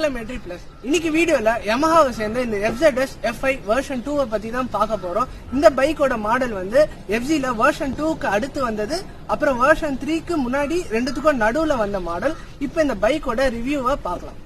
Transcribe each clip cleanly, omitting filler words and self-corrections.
Exclamatory plus. இன்னைக்கு வீடியோல Yamahaவை சேர்ந்த இந்த FZS F5 வெர்ஷன் 2 பத்தி தான் பார்க்க போறோம். இந்த பைக்கோட மாடல் வந்து FZல வெர்ஷன் 2க்கு அடுத்து வந்தது, அப்புறம் வெர்ஷன் 3க்கு முன்னாடி ரெண்டுத்துக்கும் நடுவுல வந்த மாடல். இப்போ இந்த பைக்கோட ரிவ்யூவை பார்க்கலாம்.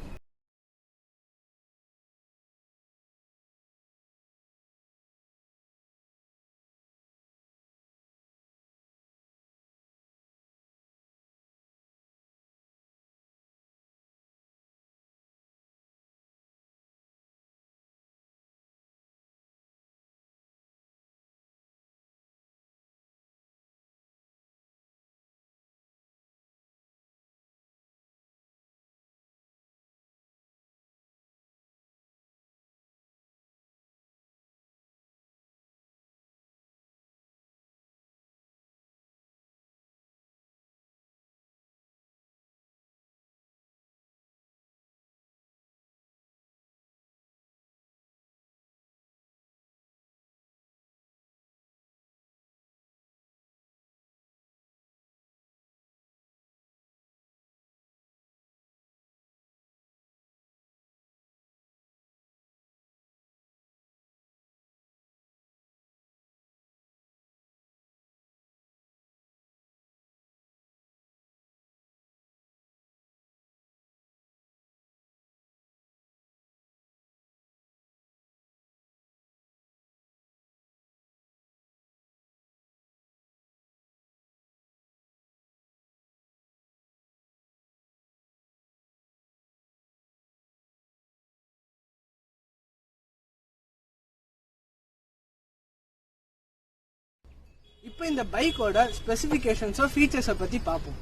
இப்போ இந்த பைக்கோட ஸ்பெசிபிகேஷன்ஸ் ஃபீச்சர்ஸை பத்தி பார்ப்போம்.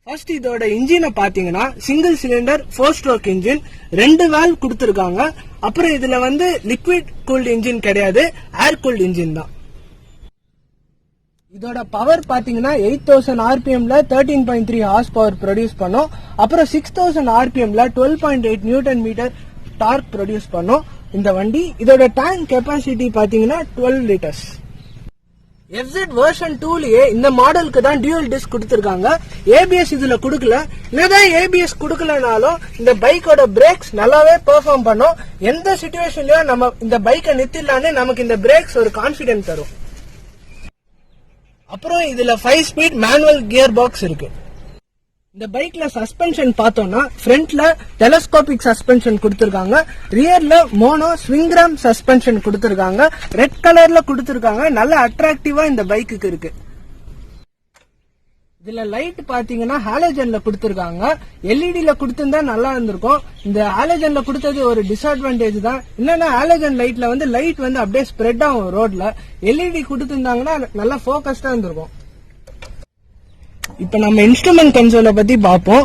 ஃபர்ஸ்ட் இதோட இன்ஜினை பாத்தீங்கன்னா single cylinder 4 stroke engine, 2 valve கொடுத்திருக்காங்க. அப்புறம் இதுல வந்து லிக்விட் கூல்டு இன்ஜின் கிடையாது, ஏர் கூல்டு இன்ஜின் தான். இதோட பவர் பாத்தீங்கன்னா 8000 RPMல 13.3 ஹார்ஸ் பவர் ப்ரொடியூஸ் பண்ணும். அப்புறம் 6000 RPMல 12.8 நியூட்டன் மீட்டர் டார்க் ப்ரொடியூஸ் பண்ணும் இந்த வண்டி. இதோட டேங்க் கெப்பாசிட்டி பாத்தீங்கன்னா 12 லிட்டர்ஸ். FZ வெர்ஷன் 2லயே இந்த மாடலுக்கு தான் டியூல் டிஸ்க் கொடுத்திருக்காங்க. ABS இதுல கொடுக்கல. என்னதான் ABS கொடுக்கலனாலும் இந்த பைக்கோட பிரேக்ஸ் நல்லாவே பெர்ஃபார்ம் பண்ணும். எந்த சிச்சுவேஷன்லயும் நம்ம இந்த பைக்கை நிறுத்திடலான்னு நமக்கு இந்த பிரேக்ஸ் ஒரு கான்பிடன்ஸ் தரும். அப்புறம் இதுல 5 ஸ்பீட் மேனுவல் கியர் பாக்ஸ் இருக்கு. இந்த பைக்ல சஸ்பென்ஷன் பார்த்தோம்னா ஃப்ரண்ட்ல டெலஸ்கோபிக் சஸ்பென்ஷன் கொடுத்திருக்காங்க, ரியர்ல மோனோ ஸ்விங் ராம் சஸ்பென்ஷன் கொடுத்திருக்காங்க, ரெட் கலர்ல கொடுத்திருக்காங்க. நல்ல அட்ராக்டிவா இந்த பைக்குக்கு இருக்கு. இதுல லைட் பாத்தீங்கன்னா ஹாலஜன்ல கொடுத்திருக்காங்க. எல்இடில கொடுத்திருந்தா நல்லா இருந்திருக்கும். இந்த ஹாலஜன்ல கொடுத்தது ஒரு டிஸ்அட்வான்டேஜ் தான். என்னன்னா ஹாலஜன் லைட்ல வந்து லைட் வந்து அப்படியே ஸ்ப்ரெட் ஆகும் ரோட்ல. எல்இடி கொடுத்திருந்தாங்கன்னா நல்லா போக்கஸ்டா இருந்திருக்கும். இப்ப நம்ம இன்ஸ்ட்ருமெண்ட் கன்சோலை பத்தி பார்ப்போம்.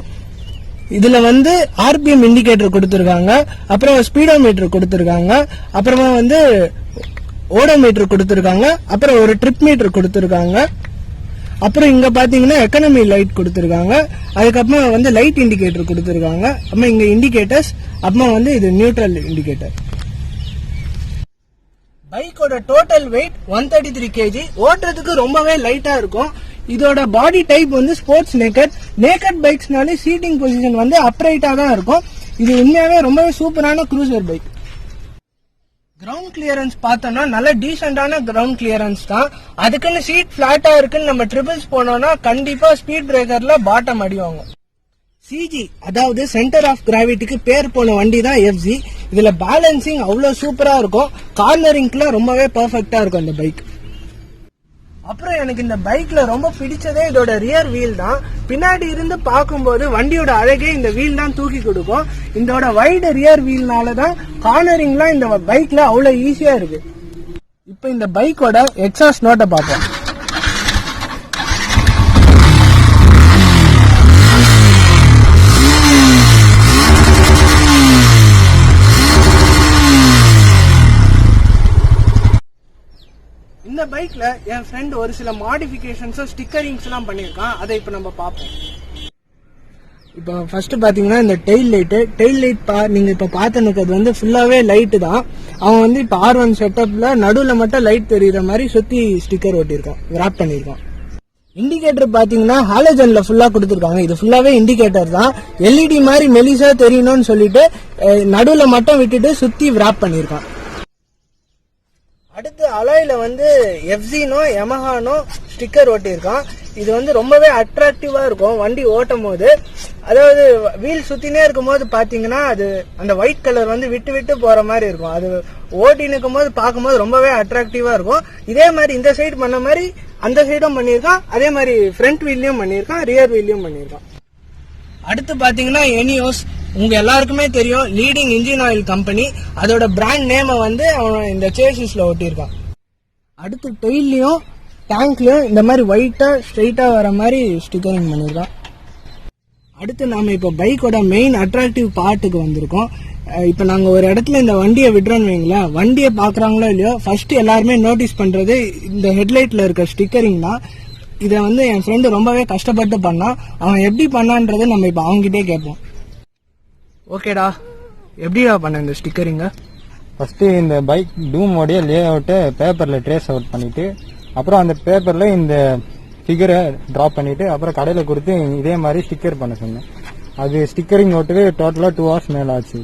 இதுல வந்து RPM இண்டிகேட்டர் கொடுத்திருக்காங்க, அப்புறம் ஸ்பீடோமீட்டர் கொடுத்திருக்காங்க, அப்புறமா வந்து ஓடோமீட்டர் கொடுத்திருக்காங்க, அப்புறம் ஒரு ட்ரிப் மீட்டர் கொடுத்திருக்காங்க. அப்புறம் இங்க பாத்தீங்கன்னா எக்கனாமி லைட் கொடுத்திருக்காங்க, அதுக்கப்புறமா வந்து லைட் இண்டிகேட்டர் கொடுத்திருக்காங்க, அப்புறம் இங்க இண்டிகேட்டர்ஸ், அப்புறமா வந்து இது நியூட்ரல் இண்டிகேட்டர். பைக்கோட டோட்டல் வெயிட் 133 kg. ஓட்டுறதுக்கு ரொம்பவே லைட்டா இருக்கும். இதோட பாடி டைப் வந்து ஸ்போர்ட்ஸ் நேக்கட் பைக்ஸ்னாலே சீட்டிங் பொசிஷன் வந்து அப்ரைட்டா தான் இருக்கும். இது உண்மையாவே ரொம்பவே சூப்பரான க்ரூசர் பைக். கிரவுண்ட் கிளியரன்ஸ் பார்த்தோம்னா நல்ல டீசென்டான கிரவுண்ட் கிளியரன்ஸ் தான். அதுக்குன்னு சீட் பிளாட்டா இருக்குன்னு நம்ம ட்ரிபிள்ஸ் போனோம்னா கண்டிப்பா ஸ்பீட் பிரேக்கர்ல பாட்டம் அடிவாங்க. CG அதாவது சென்டர் ஆஃப் கிராவிட்டிக்கு பேர் போன வண்டி தான் FZ. இதுல பேலன்சிங் அவ்வளவு சூப்பரா இருக்கும். கார்னரிங்ல ரொம்பவே பெர்ஃபெக்ட்டா இருக்கும் இந்த பைக். அப்புறம் எனக்கு இந்த பைக்ல ரொம்ப பிடிச்சதே இதோட ரியர் வீல் தான். பின்னாடி இருந்து பார்க்கும்போது வண்டியோட அழகே இந்த வீல் தான் தூக்கி கொடுக்கும். இதோட வைடு ரியர் வீல்னாலதான் கார்னரிங்லாம் இந்த பைக்ல அவ்வளவு ஈஸியா இருக்கு. இப்ப இந்த பைக்கோட எக்ஸாஸ்ட் நோட்டை பார்ப்போம். இந்த பைக்ல என் ஃப்ரெண்ட் ஒரு சில மாடிஃபிகேஷன்ஸ் ஸ்டிக்கரிங்ஸ் எல்லாம் பண்ணிருக்கான். அதை இப்ப நம்ம பார்ப்போம். இப்போ ஃபர்ஸ்ட் பாத்தீங்கன்னா இந்த டெயில் லைட் நீங்க இப்ப பாத்துனது வந்து ஃபுல்லாவே லைட் தான். அவன் வந்து இப்ப R1 செட்டப்ல நடுவுல மட்டும் லைட் தெரியுற மாதிரி சுத்தி ஸ்டிக்கர் ஒட்டியிருக்கான், ராப் பண்ணிருக்கான். இண்டிகேட்டர் பாத்தீங்கன்னா ஹாலஜன்ல ஃபுல்லா கொடுத்துருக்காங்க. இது ஃபுல்லாவே இண்டிகேட்டர் தான். எல்இடி மாதிரி மெலிசா தெரியணும்னு சொல்லிட்டு நடுவுல மட்டும் விட்டுட்டு சுத்தி விராப் பண்ணிருக்கான். அடுத்து அலாயில வந்து எஃப்சினோ யமஹானோ ஸ்டிக்கர் ஒட்டியிருக்கான். இது வந்து ரொம்பவே அட்ராக்டிவா இருக்கும் வண்டி ஓட்டும் போது. அதாவது வீல் சுத்தினே இருக்கும் போது பாத்தீங்கன்னா அது அந்த ஒயிட் கலர் வந்து விட்டு விட்டு போற மாதிரி இருக்கும். அது ஓட்டி நிற்கும் போது பார்க்கும்போது ரொம்பவே அட்ராக்டிவா இருக்கும். இதே மாதிரி இந்த சைடு பண்ண மாதிரி அந்த சைடும் பண்ணியிருக்கான். அதே மாதிரி ஃப்ரண்ட் வீல்லையும் பண்ணியிருக்கான், ரியர் வீல்லையும் பண்ணியிருக்கான். அடுத்து பாத்தீங்கன்னா எனியோஸ் உங்க எல்லாருக்குமே தெரியும், லீடிங் இன்ஜின் ஆயில் கம்பெனி. அதோட பிராண்ட் நேமை வந்து அவன் இந்த சேசிஸ்ல ஒட்டியிருக்கான். அடுத்து டெய்லியும் டேங்க்லயும் இந்த மாதிரி ஒயிட்டா ஸ்ட்ரெயிட்டா வர மாதிரி ஸ்டிக்கரிங் பண்ணியிருக்கான். அடுத்து நாம இப்ப பைக்கோட மெயின் அட்ராக்டிவ் பார்ட்டுக்கு வந்திருக்கோம். இப்ப நாங்க ஒரு இடத்துல இந்த வண்டியை விடுறோன்னு வைங்களேன், வண்டியை பாக்குறாங்களோ இல்லையோ ஃபர்ஸ்ட் எல்லாருமே நோட்டீஸ் பண்றது இந்த ஹெட்லைட்ல இருக்க ஸ்டிக்கரிங் தான். இதை வந்து என் ஃப்ரெண்டு ரொம்பவே கஷ்டப்பட்டு பண்ணான். அவன் எப்படி பண்ணான்றதை நம்ம இப்ப அவங்ககிட்டே கேட்போம். ஓகேடா, எப்படிடா பண்ண இந்த ஸ்டிக்கரிங்க? ஃபர்ஸ்ட் இந்த பைக் டூமோடைய லே அவுட்டை பேப்பர்ல ட்ரேஸ் அவுட் பண்ணிட்டு, அப்புறம் அந்த பேப்பர்ல இந்த ஃபிகரை டிராப் பண்ணிட்டு, அப்புறம் கடையில கொடுத்து இதே மாதிரி ஸ்டிக்கர் பண்ண சொன்னேன். அது ஸ்டிக்கரிங் ஓட்டுவே டோட்டலா 2 hours மேல ஆச்சு.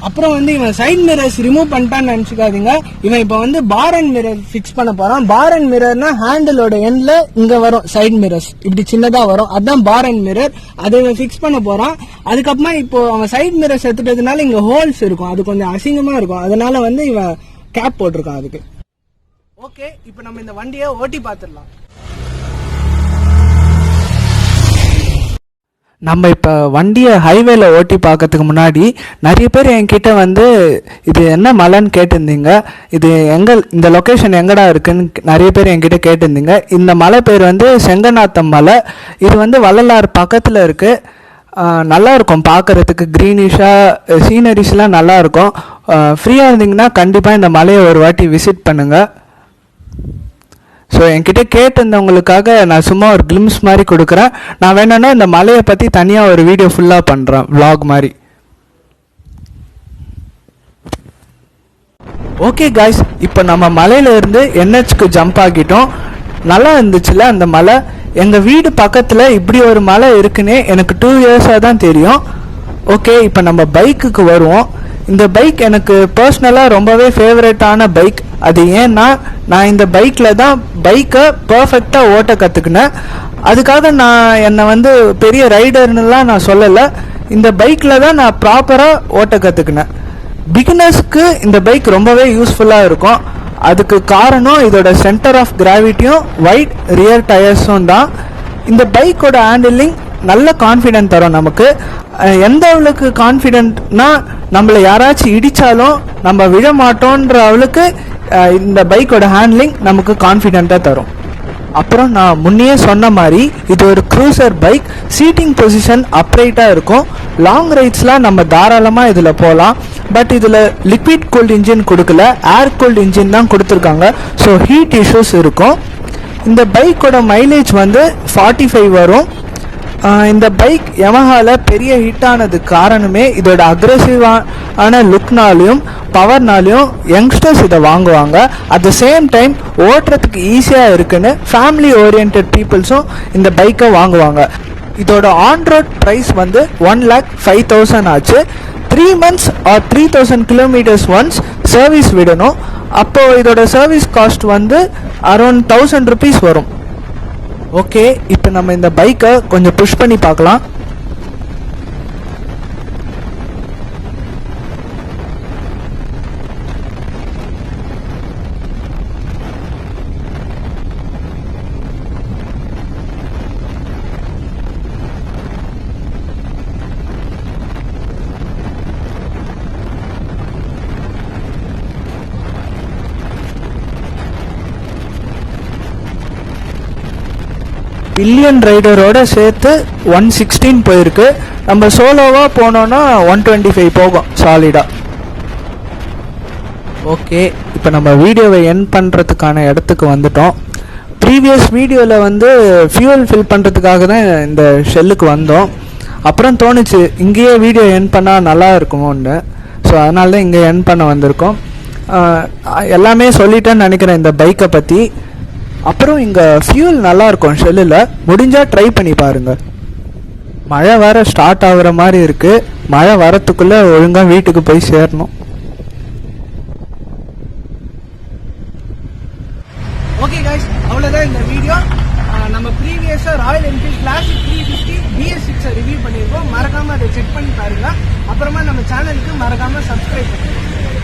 அப்புறம் வந்து இவன் சைட் மிரர்ஸ் ரிமூவ் பண்ணிட்டான்னு நினைச்சுக்காதீங்க. இவன் இப்ப வந்து பார் அண்ட் மிரர் பிக்ஸ் பண்ண போறான். பார் அண்ட் மிரர்னா ஹேண்டிலோட எண்ட்ல இங்க வரும் சைட் மிரர்ஸ், இப்படி சின்னதா வரும், அதான் பார் அண்ட் மிரர். அதை இவன் பிக்ஸ் பண்ண போறான். அதுக்கப்புறமா இப்போ அவன் சைட் மிரர்ஸ் எடுத்துட்டதுனால இங்க ஹோல்ஸ் இருக்கும், அது கொஞ்சம் அசிங்கமா இருக்கும். அதனால வந்து இவன் கேப் போட்டிருக்கான் அதுக்கு. ஓகே, இப்போ நம்ம இந்த வண்டியை ஓட்டி பார்த்துடலாம். நம்ம இப்போ வண்டியை ஹைவேல ஓட்டி பார்க்கறதுக்கு முன்னாடி நிறைய பேர் என்கிட்ட வந்து இது என்ன மலைன்னு கேட்டிருந்தீங்க. இது இந்த லொக்கேஷன் எங்கடா இருக்குன்னு நிறைய பேர் என்கிட்ட கேட்டிருந்தீங்க. இந்த மலை பேர் வந்து செங்கநாத்தம் மலை. இது வந்து வள்ளலார் பக்கத்தில் இருக்குது. நல்லா இருக்கும் பார்க்கறதுக்கு, க்ரீனிஷாக சீனரிஸ்லாம் நல்லா இருக்கும். ஃப்ரீயாக இருந்தீங்கன்னா கண்டிப்பாக இந்த மலையை ஒரு வாட்டி விசிட் பண்ணுங்கள். ஸோ என்கிட்ட கேட்டிருந்தவங்களுக்காக நான் சும்மா ஒரு கிளிம்ஸ் மாதிரி கொடுக்குறேன். நான் வேணும்னா இந்த மலையை பற்றி தனியாக ஒரு வீடியோ ஃபுல்லாக பண்ணுறேன், vlog மாதிரி. ஓகே காய்ஸ், இப்போ நம்ம மலையிலேருந்து NHக்கு ஜம்ப் ஆகிட்டோம். நல்லா இருந்துச்சுல அந்த மலை. எங்கள் வீடு பக்கத்தில் இப்படி ஒரு மலை இருக்குன்னே எனக்கு 2 years தான் தெரியும். ஓகே, இப்போ நம்ம பைக்குக்கு வருவோம். இந்த பைக் எனக்கு பர்சனலாக ரொம்பவே ஃபேவரட்டான பைக். அது ஏன்னா நான் இந்த பைக்கில் தான் பைக்கை பர்ஃபெக்டாக ஓட்ட கற்றுக்கினேன். அதுக்காக நான் என்னை வந்து பெரிய ரைடர்னுலாம் நான் சொல்லலை. இந்த பைக்கில் தான் நான் ப்ராப்பராக ஓட்ட கற்றுக்கினேன். பிகினர்ஸ்க்கு இந்த பைக் ரொம்பவே யூஸ்ஃபுல்லாக இருக்கும். அதுக்கு காரணம் இதோட சென்டர் ஆஃப் கிராவிட்டியும் வைட் ரியர் டயர்ஸும் தான். இந்த பைக்கோட ஹேண்டிலிங் நல்ல கான்ஃபிடென்ட் தரும் நமக்கு. எந்த அளவுக்கு கான்ஃபிடென்ட்னா, நம்மளை யாராச்சும் இடித்தாலும் நம்ம விழ மாட்டோன்ற அளவுக்கு இந்த பைக்கோட ஹேண்ட்லிங் நமக்கு கான்ஃபிடென்ட்டாக தரும். அப்புறம் நான் முன்னையே சொன்ன மாதிரி இது ஒரு க்ரூசர் பைக். சீட்டிங் பொசிஷன் அப்ரைட்டாக இருக்கும். லாங் ரைட்ஸ்லாம் நம்ம தாராளமாக இதில் போகலாம். பட் இதில் லிக்விட் கூல்ட் இன்ஜின் கொடுக்கல, ஏர் கூல்ட் இன்ஜின் தான் கொடுத்துருக்காங்க. ஸோ ஹீட் இஷ்யூஸ் இருக்கும். இந்த பைக்கோட மைலேஜ் வந்து 45 வரும். இந்த பைக் யமஹால பெரிய ஹிட் ஆனது காரணமே இதோட அக்ரெசிவான லுக்னாலையும் பவர்னாலையும் யங்ஸ்டர்ஸ் இதை வாங்குவாங்க. அட் த சேம் டைம் ஓட்டுறதுக்கு ஈஸியாக இருக்குன்னு ஃபேமிலி ஓரியன்ட் பீப்புள்ஸும் இந்த பைக்கை வாங்குவாங்க. இதோட ஆன் ரோட் ப்ரைஸ் வந்து 1,05,000 ஆச்சு. 3 months or 3,000 kilometers once service விடணும். அப்போது இதோட சர்வீஸ் காஸ்ட் வந்து அரௌண்ட் 1,000 rupees வரும். ஓகே, இப்போ நம்ம இந்த பைக்கை கொஞ்சம் புஷ் பண்ணி பார்க்கலாம். பில்லியன் ரைடரோட சேர்த்து 116 போயிருக்கு. நம்ம சோலோவாக போனோன்னா 125 போகும் சாலிடாக. ஓகே, இப்போ நம்ம வீடியோவை எண்ட் பண்ணுறதுக்கான இடத்துக்கு வந்துட்டோம். ப்ரீவியஸ் வீடியோவில் வந்து ஃபியூல் ஃபில் பண்ணுறதுக்காக தான் இந்த ஷெல்லுக்கு வந்தோம். அப்புறம் தோணுச்சு இங்கேயே வீடியோ எண்ட் பண்ணால் நல்லா இருக்குமோன்னு. ஸோ அதனால தான் இங்கே எண்ட் பண்ண வந்திருக்கோம். எல்லாமே சொல்லிட்டேன்னு நினைக்கிறேன் இந்த பைக்கை பற்றி. அப்புறம் இங்கே ஃபியூல் நல்லா இருக்கும் ஷெல்லில், முடிஞ்சால் ட்ரை பண்ணி பாருங்கள். மழை வேற ஸ்டார்ட் ஆகுற மாதிரி இருக்குது, மழை வரத்துக்குள்ளே ஒழுங்காக வீட்டுக்கு போய் சேரணும். ஓகே கைஸ், அவ்வளோதான் இந்த வீடியோ. நம்ம ப்ரீவியஸாக Royal Enfield classic 350 BS6 review பண்ணியிருக்கோம். மறக்காமல் அதை செக் பண்ணி பாருங்கள். அப்புறமா நம்ம சேனலுக்கு மறக்காமல் சப்ஸ்கிரைப் பண்ணுங்கள்.